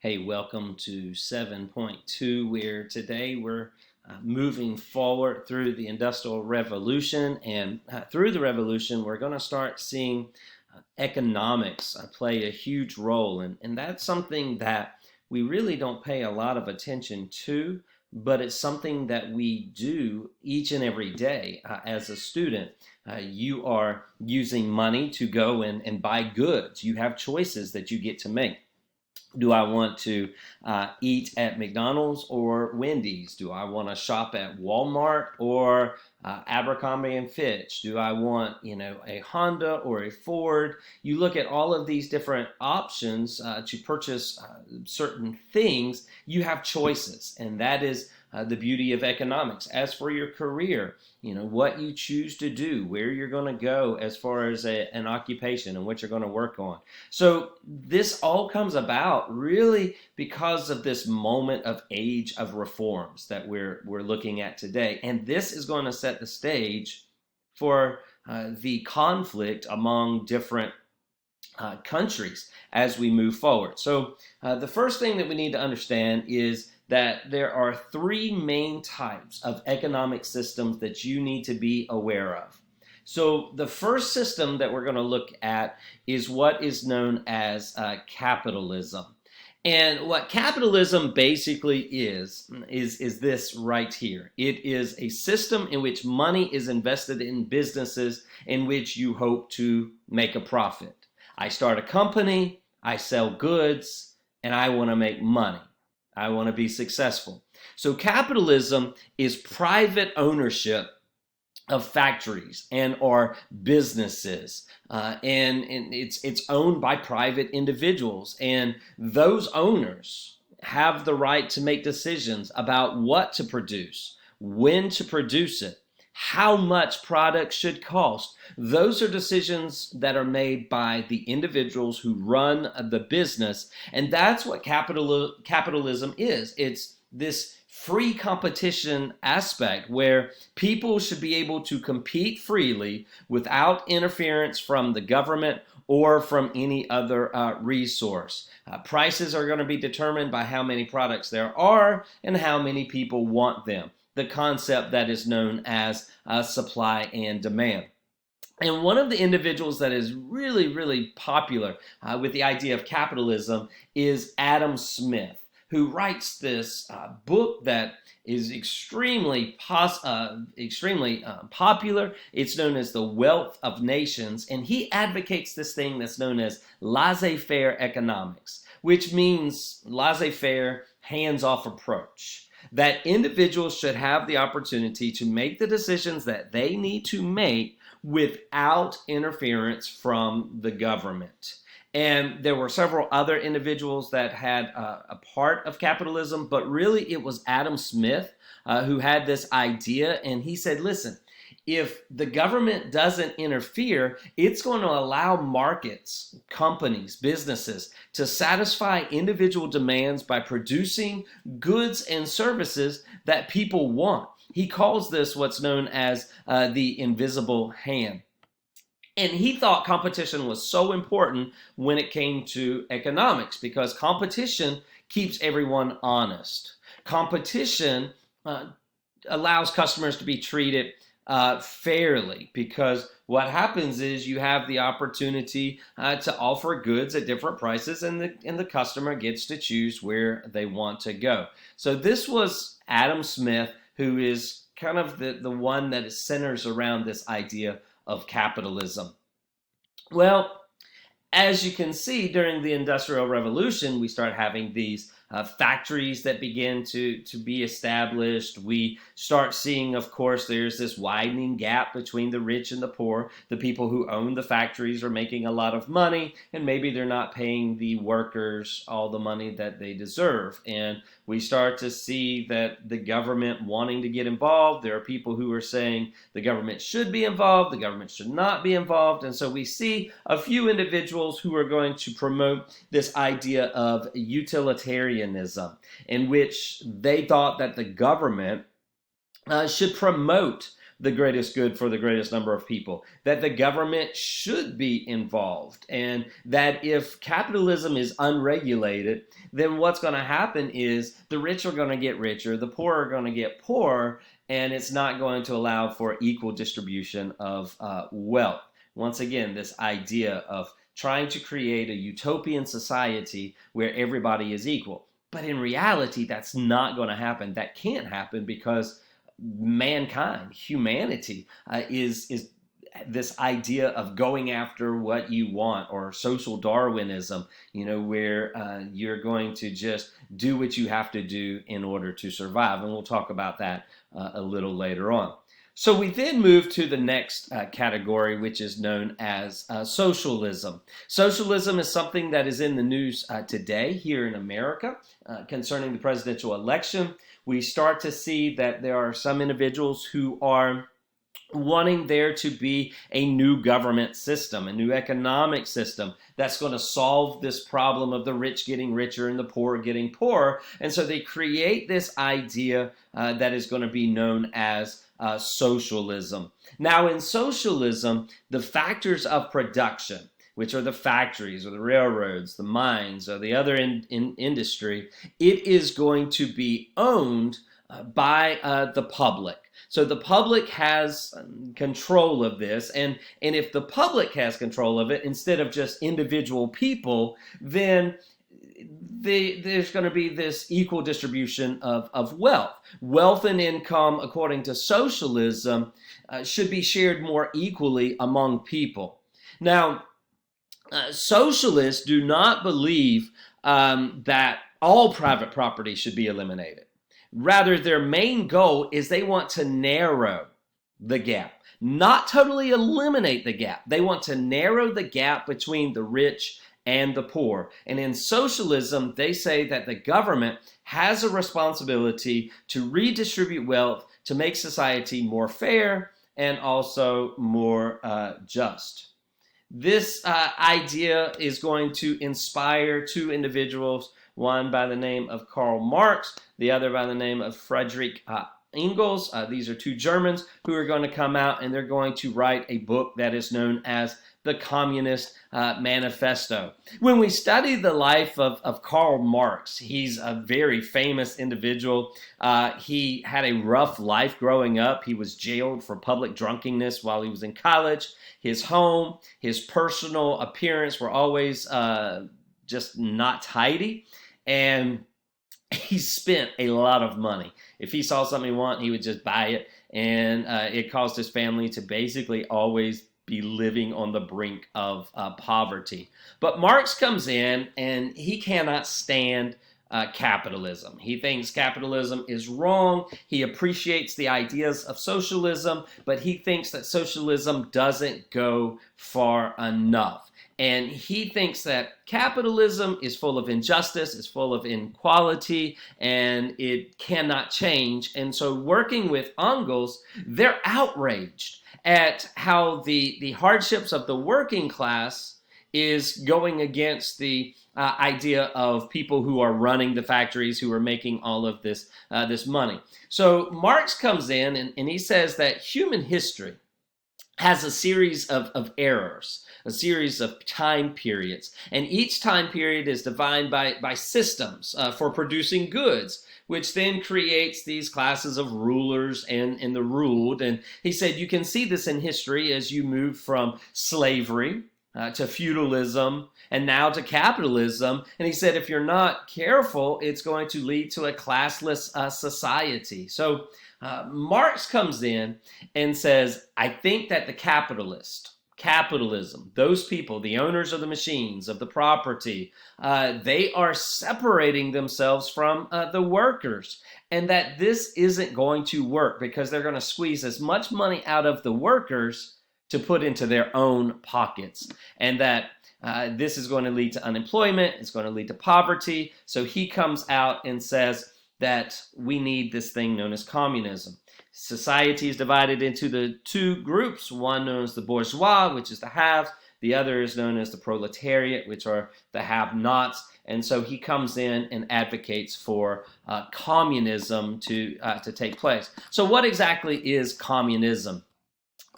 Hey, welcome to 7.2, where today we're moving forward through the Industrial Revolution. And through the revolution, we're going to start seeing economics play a huge role. And that's something that we really don't pay a lot of attention to, but it's something that we do each and every day as a student. You are using money to go and buy goods. You have choices that you get to make. Do I want to eat at McDonald's or Wendy's? Do I want to shop at Walmart or Abercrombie and Fitch? Do I want, a Honda or a Ford? You look at all of these different options to purchase certain things. You have choices, and that is the beauty of economics. As for your career, what you choose to do, where you're going to go as far as an occupation and what you're going to work on. So this all comes about really because of this moment of age of reforms that we're looking at today. And this is going to set the stage for the conflict among different countries as we move forward. So the first thing that we need to understand is that there are three main types of economic systems that you need to be aware of. So the first system that we're going to look at is what is known as capitalism. And what capitalism basically is this right here. It is a system in which money is invested in businesses in which you hope to make a profit. I start a company, I sell goods, and I want to make money. I want to be successful. So capitalism is private ownership of factories and or businesses, and it's owned by private individuals, and those owners have the right to make decisions about what to produce, when to produce it, how much product should cost. Those are decisions that are made by the individuals who run the business, and that's what capitalism is. It's this free competition aspect where people should be able to compete freely without interference from the government or from any other resource. Prices are going to be determined by how many products there are and how many people want them. The concept that is known as supply and demand. And one of the individuals that is really, really popular with the idea of capitalism is Adam Smith, who writes this book that is extremely popular. It's known as The Wealth of Nations, and he advocates this thing that's known as laissez-faire economics, which means laissez-faire, hands-off approach. That individuals should have the opportunity to make the decisions that they need to make without interference from the government. And there were several other individuals that had a part of capitalism, but really it was Adam Smith who had this idea, and he said, listen, if the government doesn't interfere, it's going to allow markets, companies, businesses to satisfy individual demands by producing goods and services that people want. He calls this what's known as the invisible hand. And he thought competition was so important when it came to economics because competition keeps everyone honest. Competition allows customers to be treated fairly, because what happens is you have the opportunity to offer goods at different prices, and the customer gets to choose where they want to go. So this was Adam Smith, who is kind of the one that centers around this idea of capitalism. Well, as you can see, during the Industrial Revolution, we start having these factories that begin to be established. We start seeing, of course, there's this widening gap between the rich and the poor. The people who own the factories are making a lot of money, and maybe they're not paying the workers all the money that they deserve. And we start to see that the government wanting to get involved. There are people who are saying the government should be involved, the government should not be involved. And so we see a few individuals who are going to promote this idea of utilitarianism, in which they thought that the government should promote the greatest good for the greatest number of people, that the government should be involved, and that if capitalism is unregulated, then what's going to happen is the rich are going to get richer, the poor are going to get poorer, and it's not going to allow for equal distribution of wealth. Once again, this idea of trying to create a utopian society where everybody is equal. But in reality, that's not going to happen. That can't happen because mankind, humanity, is this idea of going after what you want, or social Darwinism, where you're going to just do what you have to do in order to survive. And we'll talk about that a little later on. So we then move to the next category, which is known as socialism. Socialism is something that is in the news today here in America concerning the presidential election. We start to see that there are some individuals who are wanting there to be a new government system, a new economic system that's going to solve this problem of the rich getting richer and the poor getting poorer. And so they create this idea that is going to be known as socialism. Now, in socialism, the factors of production, which are the factories or the railroads, the mines, or the other industry, it is going to be owned by the public. So the public has control of this, and if the public has control of it instead of just individual people, then there's going to be this equal distribution of wealth. Wealth and income, according to socialism, should be shared more equally among people. Now, socialists do not believe that all private property should be eliminated. Rather, their main goal is they want to narrow the gap, not totally eliminate the gap. They want to narrow the gap between the rich and the poor. And in socialism, they say that the government has a responsibility to redistribute wealth to make society more fair and also more just. This idea is going to inspire two individuals, one by the name of Karl Marx, the other by the name of Friedrich Engels. These are two Germans who are going to come out, and they're going to write a book that is known as the Communist Manifesto. When we study the life of Karl Marx, he's a very famous individual. He had a rough life growing up. He was jailed for public drunkenness while he was in college. His home, his personal appearance were always just not tidy, and he spent a lot of money. If he saw something he wanted, he would just buy it, and it caused his family to basically always be living on the brink of poverty. But Marx comes in, and he cannot stand capitalism. He thinks capitalism is wrong. He appreciates the ideas of socialism, but he thinks that socialism doesn't go far enough. And he thinks that capitalism is full of injustice, is full of inequality, and it cannot change. And so working with Engels, they're outraged at how the hardships of the working class is going against the idea of people who are running the factories, who are making all of this money. So Marx comes in and he says that human history has a series of errors, a series of time periods. And each time period is defined by systems for producing goods, which then creates these classes of rulers and the ruled. And he said you can see this in history as you move from slavery to feudalism and now to capitalism. And he said if you're not careful, it's going to lead to a classless society. So Marx comes in and says, I think that the capitalism, those people, the owners of the machines, of the property, they are separating themselves from the workers, and that this isn't going to work because they're going to squeeze as much money out of the workers to put into their own pockets, and that this is going to lead to unemployment, it's going to lead to poverty. So he comes out and says that we need this thing known as communism. Society is divided into the two groups, one known as the bourgeois, which is the haves, the other is known as the proletariat, which are the have-nots. And so he comes in and advocates for communism to take place. So what exactly is communism?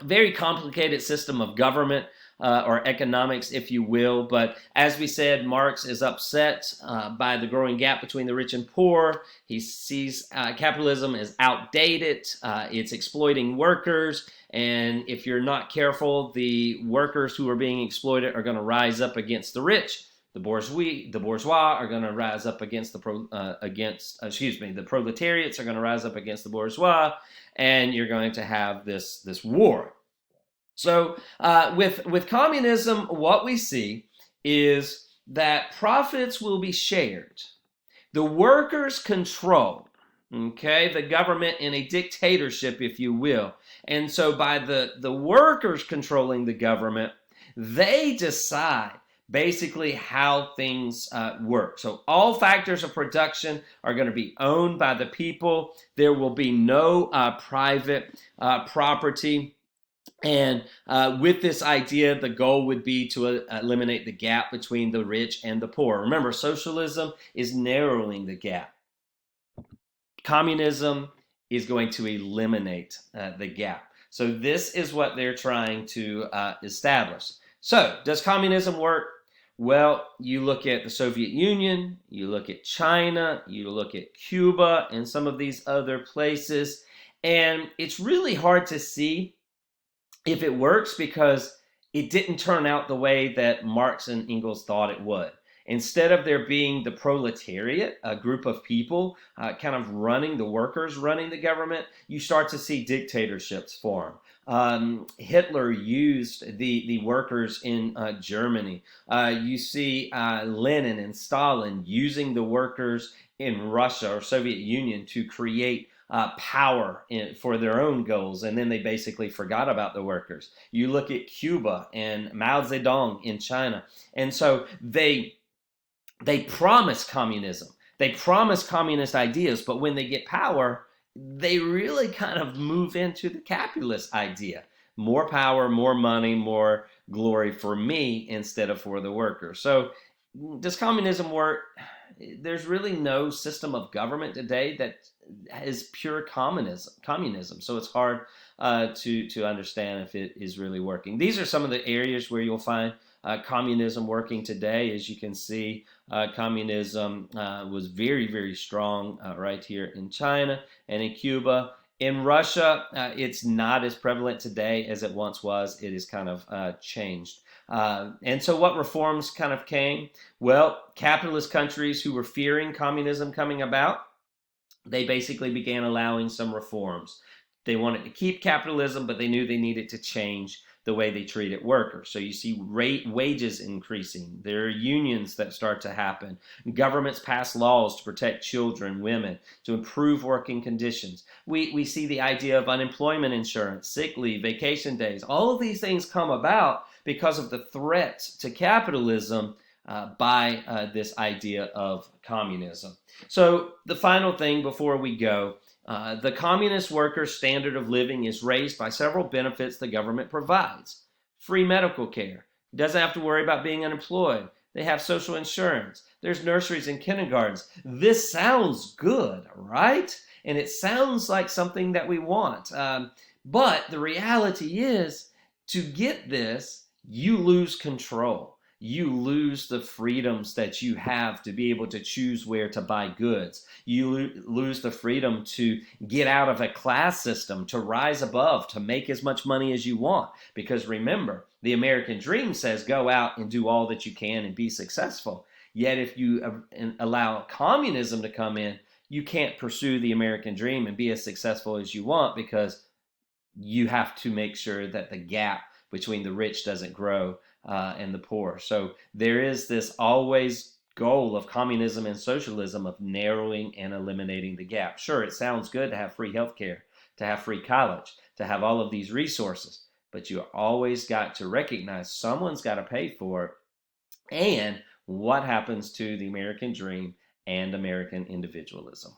A very complicated system of government or economics, if you will. But as we said, Marx is upset by the growing gap between the rich and poor. He sees capitalism as outdated. It's exploiting workers. And if you're not careful, the workers who are being exploited are going to rise up against the rich. The bourgeois are going to rise up against the proletariats are going to rise up against the bourgeois, and you're going to have this war. So with communism, what we see is that profits will be shared. The workers control, okay, the government in a dictatorship, if you will. And so by the workers controlling the government, they decide basically how things work. So all factors of production are going to be owned by the people. There will be no private property. And with this idea, the goal would be to eliminate the gap between the rich and the poor. Remember, socialism is narrowing the gap. Communism is going to eliminate the gap. So this is what they're trying to establish. So does communism work? Well, you look at the Soviet Union, you look at China, you look at Cuba, and some of these other places, and it's really hard to see if it works because it didn't turn out the way that Marx and Engels thought it would. Instead of there being the proletariat, a group of people kind of running, the workers running the government, you start to see dictatorships form. Hitler used the workers in Germany. You see Lenin and Stalin using the workers in Russia or Soviet Union to create power for their own goals, and then they basically forgot about the workers. You look at Cuba and Mao Zedong in China, and so they promise communism. They promise communist ideas, but when they get power, they really kind of move into the capitalist idea. More power, more money, more glory for me instead of for the worker. So does communism work? There's really no system of government today that is pure communism. So it's hard to understand if it is really working. These are some of the areas where you'll find communism working today. As you can see, communism was very, very strong right here in China and in Cuba. In Russia, it's not as prevalent today as it once was. It is kind of changed. And so what reforms kind of came? Well, capitalist countries who were fearing communism coming about, they basically began allowing some reforms. They wanted to keep capitalism, but they knew they needed to change the way they treated workers. So you see wages increasing. There are unions that start to happen. Governments pass laws to protect children, women, to improve working conditions. We see the idea of unemployment insurance, sick leave, vacation days. All of these things come about because of the threat to capitalism by this idea of communism. So the final thing before we go, the communist workers' standard of living is raised by several benefits the government provides. Free medical care. Doesn't have to worry about being unemployed. They have social insurance. There's nurseries and kindergartens. This sounds good, right? And it sounds like something that we want. But the reality is, to get this, you lose control. You lose the freedoms that you have to be able to choose where to buy goods. You lose the freedom to get out of a class system, to rise above, to make as much money as you want. Because remember, the American dream says go out and do all that you can and be successful. Yet if you allow communism to come in, you can't pursue the American dream and be as successful as you want because you have to make sure that the gap between the rich doesn't grow and the poor. So there is this always goal of communism and socialism of narrowing and eliminating the gap. Sure, it sounds good to have free healthcare, to have free college, to have all of these resources, but you always got to recognize someone's got to pay for it. And what happens to the American dream and American individualism?